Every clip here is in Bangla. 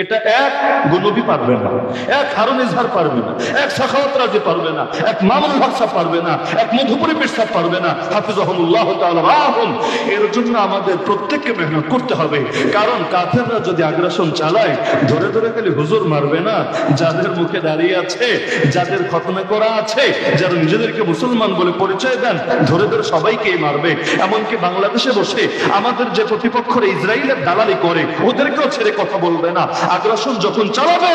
এটা এক নবী পারবে না, এক হারুন ইজহার পারবে না, এক সাখাওয়াত রাজি পারবে না, এক মামুনুল হক সাহেব পারবে না, এক মধুপুরি পীর সাহেব পারবে না। হাফিজাহুমুল্লাহ তাআলা রাহুম। এর জন্য আমাদের প্রত্যেককে মেহনত করতে হবে। কারণ কাফেররা যদি আগ্রাসন চালায়, ধরে ধরে খালি হুজুর মারবে না, যাদের মুখে দাঁড়িয়ে আছে, যাদের খতনা করা আছে, যারা নিজেদেরকে মুসলমান বলে পরিচয় দেন, ধরে ধরে সবাইকেই মারবে। এমনকি বাংলাদেশে বসে আমাদের যে প্রতিপক্ষরা ইসরায়েলের দালালি করে, ওদেরকেও ছেড়ে কথা বলবে না। আগ্রাসন যখন চালাবে,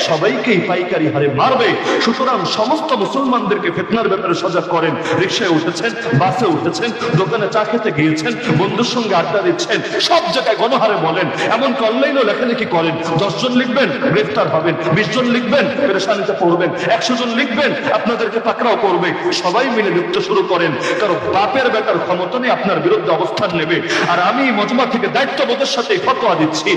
সবাইকেই পাইকারি হারে মারবে। সুতরাং সমস্ত মুসলমানদেরকে ফিতনার ব্যাপারে সজাগ করেন। রিকশায় উঠেছেন, বাসে উঠেছেন, দোকানে চা খেতে গিয়েছেন, বন্ধুর সঙ্গে আড্ডা দিচ্ছেন, সব জায়গায় গণহারে বলেন। এমন অনলাইনও লেখালেখি করেন। 10 জন লিখবেন, গ্রেফতার হবেন। 20 জন লিখবেন, পেরেশানিতে পড়বেন। 100 জন লিখবেন, আপনাদেরকে পাকড়াও করবে। সবাই মিলে লিখতে শুরু করেন। কারণ বাপের বেটার ক্ষমতা নেই আপনার বিরুদ্ধে অবস্থান নেবে। আর আমি মজমা থেকে দায়িত্ববোধের সাথে ফতোয়া দিচ্ছি,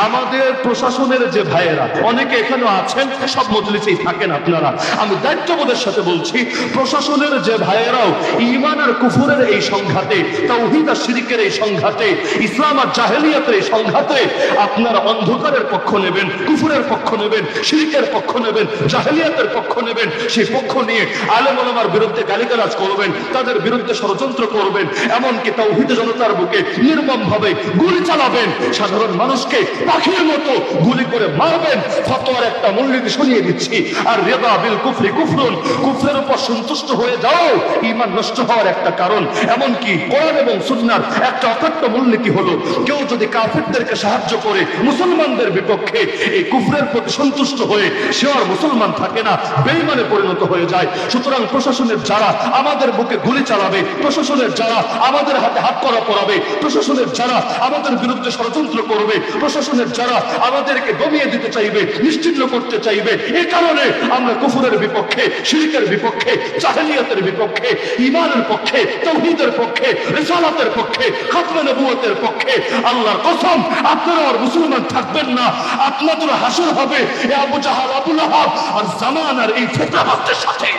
আমাদের প্রশাসনের যে ভাইয়েরা, অনেকে এখানে আছেন, সব মজলিসেই থাকেন আপনারা, আমি দায়িত্ববোধের সাথে বলছি, প্রশাসনের যে ভাইয়েরাও ঈমান আর কুফরের এই সংঘাতে, তাওহীদ আর শিরকের এই সংঘাতে, ইসলাম আর জাহেলিয়াতের এই সংঘাতে আপনারা অন্ধকারের পক্ষ নেবেন, কুফরের পক্ষ নেবেন, শিরকের পক্ষ নেবেন, জাহেলিয়াতের পক্ষ নেবেন। সেই পক্ষ নিয়ে আলেম ওলামার বিরুদ্ধে গালিগালাজ করবেন, তাদের বিরুদ্ধে ষড়যন্ত্র করবেন, এমনকি তাওহীদ জনতার বুকে নির্মমভাবে গুলি চালাবেন, সাধারণ মানুষকে পাখির মতো গুলি করে মারবেন। ফতোয়ার একটা মূলনীতি শুনিয়ে দিচ্ছি, আর রিদা বিল কুফরি কুফরুন, কুফরের উপর সন্তুষ্ট হয়ে যাও ঈমান নষ্ট হওয়ার একটা কারণ। এমনকি কোরআন এবং সুন্নাহর একটা অকাট্য মূলনীতি হলো, কেউ যদি কাফেরদেরকে সাহায্য করে মুসলমানদের বিপক্ষে, এই কুফরের প্রতি সন্তুষ্ট হয়ে সে আর মুসলমান থাকে না, বেঈমানে পরিণত হয়ে যায়। সুতরাং প্রশাসনের যারা আমাদের বুকে গুলি চালাবে, প্রশাসনের যারা আমাদের হাতে হাত করা পরাবে, প্রশাসনের যারা আমাদের বিরুদ্ধে ষড়যন্ত্র করবে, প্রশাসনের যারা আমাদেরকে দমিয়ে দিতে চাইবে, নিশ্চিহ্ন করতে চাইবে, এ কারণে আমরা কুফরের বিপক্ষে, শিরকের বিপক্ষে, জাহেলিয়াতের বিপক্ষে, ঈমানের পক্ষে, তাওহীদের পক্ষে, রিসালাতের পক্ষে, খাতমে নবুয়তের পক্ষে। আল্লাহর কসম, আপনারা আর মুসলমান থাকবেন না। আপনাদের হাসর হবে এ আবু জাহাল, আবু লাহাব আর জামানার এই ফিতনাবাজদের সাথে।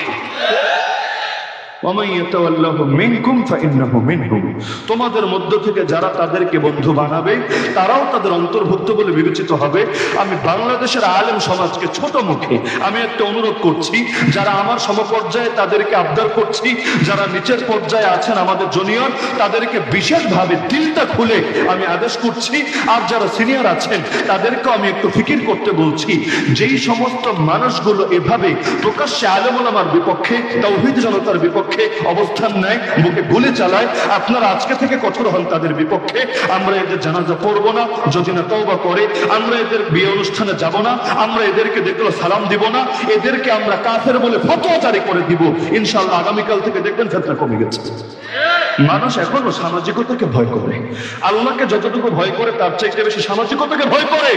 তোমাদের মধ্য থেকে যারা তাদেরকে বন্ধু বানাবে, তারাও তাদের অন্তর্ভুক্ত বলে বিবেচিত হবে। আমি বাংলাদেশের আলেম সমাজকে ছোট মুখে আমি একটা অনুরোধ করছি, যারা আমার সমপর্যায়ে তাদেরকে আবদার করছি, যারা নিচের পর্যায়ে আছেন আমাদের জুনিয়র, তাদেরকে বিশেষভাবে দিলটা খুলে আমি আদেশ করছি, আর যারা সিনিয়র আছেন তাদেরকেও আমি একটু ফিকির করতে বলছি। যেই সমস্ত মানুষগুলো এভাবে প্রকাশ্যে আলেম ওলামার বিপক্ষে, তাওহীদ জনতার বিপক্ষে অবস্থান নেয়, বুকে গুলি চালায়, আপনারা আজকে থেকে কঠোর হন তাদের বিপক্ষে। আমরা এদের জানাজা পড়বো না, যদি না তওবা করে। আমরা এদের বিয়ে অনুষ্ঠানে যাব না, আমরা এদেরকে দেখলো সালাম দিব না, এদেরকে আমরা কাফের বলে ফতোয়া জারি করে দিব। ইনশাআল্লাহ আগামীকাল থেকে দেখবেন ফিতনা কমে গেছে। মানুষ এখনো সামাজিকতাকে ভয় করে, আল্লাহকে যতটুকু ভয় করে তার চাইতে বেশি সামাজিকতাকে ভয় করে।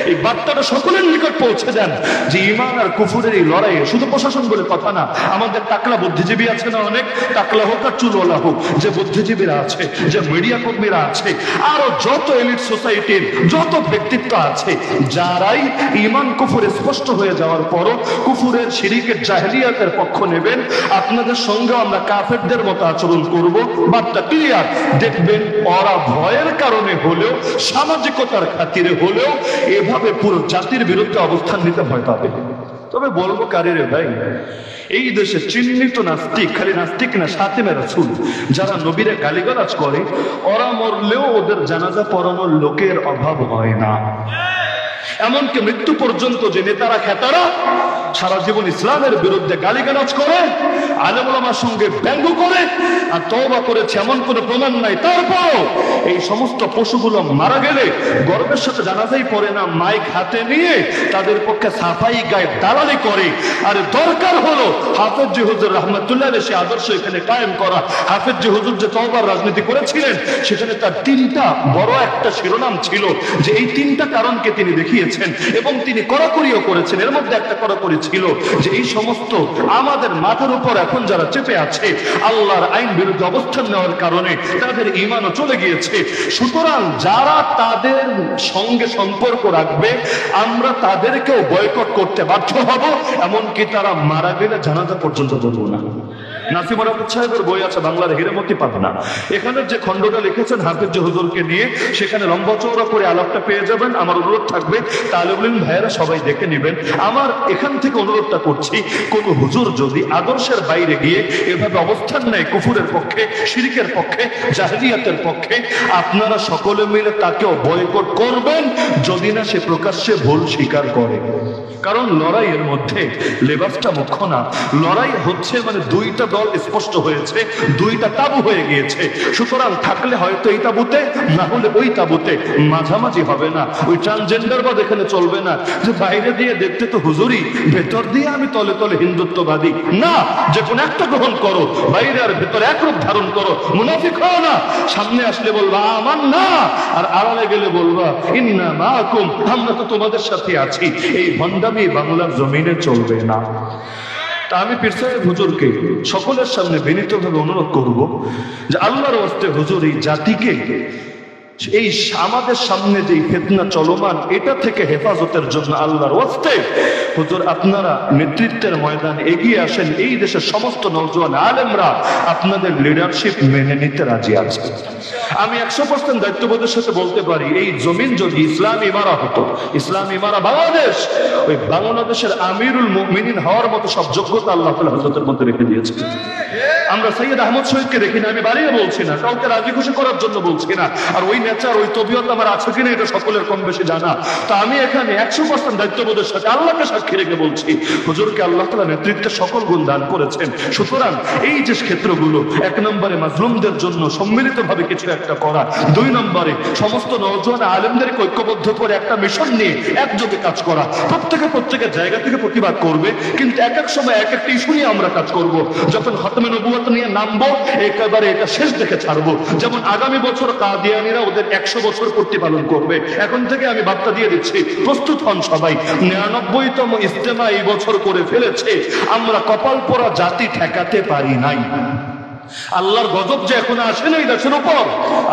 এই বার্তাটা সকলের নিকট পৌঁছে দেন যে ঈমান আর কুফরের এই লড়াইয়ে শুধু প্রশাসন বলে কথা না, আমাদের টাকলা বুদ্ধিজীবী আছে না, অনেক টাকলা হোক আর চুলওয়ালা হোক, যে বুদ্ধিজীবীরা আছে, যে মিডিয়া কর্মীরা আছে, আরো যত এলিট সোসাইটির যত ব্যক্তিত্ব আছে, যারাই ঈমান কুফর স্পষ্ট হয়ে যাওয়ার পরও কুফরের, শিরকের, জাহেলিয়াতের পক্ষ নেবেন, আপনাদের সঙ্গে আমরা কাফেরদের মতো আচরণ করব। বার্তা ক্লিয়ার। দেখবেন ওরা ভয়ের কারণে হলেও, সামাজিকতার খাতিরে হলেও এভাবে পুরো জাতির বিরুদ্ধে অবস্থান নিতে ভয় পাবে। তবে বলবো কারে রে ভাই, এই দেশে চিহ্নিত নাস্তিক, খালি নাস্তিক না, শাতিমে রাসূল যারা নবীরে গালিগালাজ করে, ওরা মরলেও ওদের জানাজা পড়ানোর লোকের অভাব হয় না। এমনকি মৃত্যু পর্যন্ত যে নেতারা খেতারা সারা জীবন ইসলামের বিরুদ্ধে গালিগালাজ করে, আলেম ওলামার সঙ্গে ব্যঙ্গ করে, আর তওবা করেছে এমন কোনো প্রমাণ নাই, তারপরও এই সমস্ত পশুগুলো মারা গেলে গর্বের সাথে জানাজাই পড়ে না, মাইক হাতে নিয়ে তাদের পক্ষে সাফাই গায়ে দালালি করে। আর দরকার হলো হাফেজ জি হুজুর রহমাতুল্লাহ আলাইহি সে আদর্শ এখানে কায়েম করা। হাফেজ জি হুজুর যে তওবার রাজনীতি করেছিলেন, সেখানে তার 3টা বড় একটা শিরোনাম ছিল, যে এই 3টা কারণকে তিনি দেখিয়েছেন এবং তিনি কড়াকড়িও করেছেন। এর মধ্যে একটা কড়াকড়ি ছিল যে এই সমস্ত আমাদের মাথার উপর এখন যারা চেপে আছে, আল্লাহর আইন বিরুদ্ধে অবস্থান নেওয়ার কারণে তাদের ঈমানও চলে গিয়েছে। সুতরাং যারা তাদের সঙ্গে সম্পর্ক রাখবে, আমরা তাদেরকেও বয়কট করতে বাধ্য হব, এমনকি তারা মারা গেলে জানাজা পর্যন্ত দেব না। নাসিম আহমদ সাহেবের বই আছে বাংলার হীরামতি পাবনা, এখানে যে খণ্ডটা লিখেছেন হাফিজ হুজুরকে নিয়ে, সেখানে লম্বা চওড়া করে আলাপটা পেয়ে যাবেন। আমার অনুরোধ থাকবে তালেবুল ইলম ভাইয়েরা সবাই দেখে নেবেন। আমার এখান থেকে অনুরোধটা করছি, কোন হুজুর যদি আদর্শের বাইরে গিয়ে এভাবে অবস্থান নেয় কুফুরের পক্ষে, শিরকের পক্ষে, জাহেলিয়াতের পক্ষে, আপনারা সকলে মিলে তাকেও বয়কট করবেন, যদি না সে প্রকাশ্যে ভুল স্বীকার করে। কারণ লড়াইয়ের মধ্যে লেবাসটা মুখ্য না, লড়াই হচ্ছে মানে দুইটা দল স্পষ্ট হয়েছে, দুইটা তাবু হয়ে গিয়েছে। সুতরাং থাকলে হয়তো এই তাবুতে, না হলে ওই তাবুতে, মাঝামাঝি হবে না। ওই ট্রান্সজেন্ডারবাদ এখানে চলবে না, যে বাইরে দিয়ে দেখতে তো হুজুরি, ভেতর দিয়ে আমি তলে তলে হিন্দুত্ববাদী। না, যে কোন একটা গ্রহণ করো, বাইরে আর ভেতরে একরূপ ধারণ করো, মুনাফিক হও না। সামনে আসলে বলবা আমার না, আর আড়ালে গেলে বলবা ইন্না মাআকুম, আমরা তো তোমাদের সাথে আছি। এই ভণ্ডামি বাংলার জমিনে চলবে না। তা আমি পীর সাহেব হুজুরকে সকলের সামনে বিনীতভাবে অনুরোধ করব যে আল্লাহর ওয়াস্তে হুজুর এই জাতিকে, এই আমাদের সামনে যে ফিতনা চলমান, এটা থেকে হেফাজতের জন্য আল্লাহর ওয়াস্তে হুজুর আপনারা নেতৃত্বের ময়দানে এগিয়ে আসেন। এই দেশের সমস্ত নওজোয়ান আলেমরা আপনাদের লিডারশিপ মেনে নিতে রাজি আছে। আমি 100% দায়িত্ববোধের সাথে বলতে পারি, এই জমিন যদি ইসলাম ইমারা হতো, ইসলাম ইমারা বাংলাদেশ, ওই বাংলাদেশের আমিরুল মুমিনিন হওয়ার মতো সব যোগ্যতা আল্লাহ তাআলা হযরতের মধ্যে রেখে দিয়েছে। আমরা সৈয়দ আহমদ শহীদকে দেখি না, আমি বাড়িয়ে বলছি না, কাউকে রাজি খুশি করার জন্য বলছি না। আর ওই নেচার, ওই তবিয়ত আমার আছে কিনা এটা সকলের কম বেশি জানা। তা আমি এখানে 100% দায়িত্ববোধের সাথে আল্লাহকে সাক্ষী রেখে বলছি, হুজুরকে আল্লাহ তাআলা নেতৃত্বের সকল গুণ দান করেছেন। সুতরাং এই যে ক্ষেত্রগুলো, 1 নম্বরে মাজলুমদের জন্য সম্মিলিতভাবে কিছু একটা করা, 2 নম্বরে সমস্ত নওজোয়ান আলেমদেরকে ঐক্যবদ্ধ করে একটা মিশন নিয়ে একযোগে কাজ করা। প্রত্যেকের জায়গা থেকে প্রতিবাদ করবে, কিন্তু এক এক সময় এক একটা ইস্যু নিয়ে আমরা কাজ করব। যখন খতমে নবুয়ত নিয়ে নামবো, একেবারে এটা শেষ দেখে ছাড়বো। যেমন আগামী বছর কাদিয়ানীরা ওদের 100 বছর পূর্তি পালন করবে। এখন থেকে আমি বার্তা দিয়ে দিচ্ছি, প্রস্তুত হন সবাই। 99তম ইজতেমা এই বছর করে ফেলেছে, আমরা কপাল পোড়া জাতি ঠেকাতে পারি নাই। আল্লাহর গজব যে এখন আসে নাই দেশের উপর,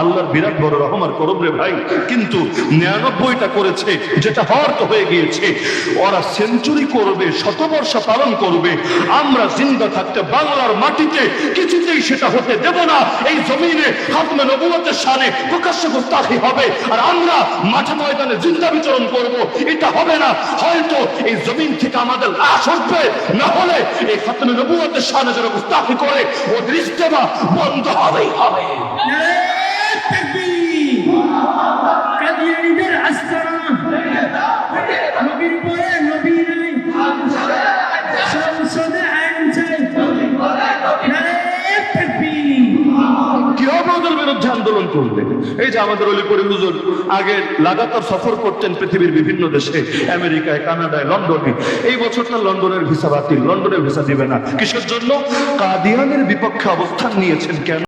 আল্লাহর বিরাট বড় রহম আর করব রে ভাই। কিন্তু 99টা করেছে, যেটা হওয়ার তো হয়ে গিয়েছে। ওরা সেঞ্চুরি করবে, শতবর্ষ পালন করবে, আমরা জিন্দা থাকতে বাংলার মাটিতে কিছুতেই সেটা হতে দেব না। এই জমিনে খাতমে নবুয়তের শানে প্রকাশ্যে গুস্তাখি হবে, আর আমরা মাঠে ময়দানে জিন্দা বিচরণ করব, এটা হবে না। হয়তো এই জমিন থেকে আমাদের লাশ উঠবে, না হলে এই খাতমে নবুয়তের শানে যারা গুস্তাখি করে ওদের ইজতেমা বন্ধ হবেই হবে। কাদিয়ানীদের আস্তানা, নবীর পরে নবী নাই, সংসদে আইন চাই, কি হবে ওদের বিরুদ্ধে আন্দোলন করবে? এই যে আমাদের অলিপুরি হুজুর আগে লাগাতার সফর করতেন পৃথিবীর বিভিন্ন দেশে, আমেরিকায়, কানাডায়, লন্ডনে। এই বছরটা লন্ডনের ভিসা বাতিল, লন্ডনের ভিসা দিবে না। কিসের জন্য? কাদিয়ানের বিপক্ষে অবস্থান নিয়েছেন। কেন?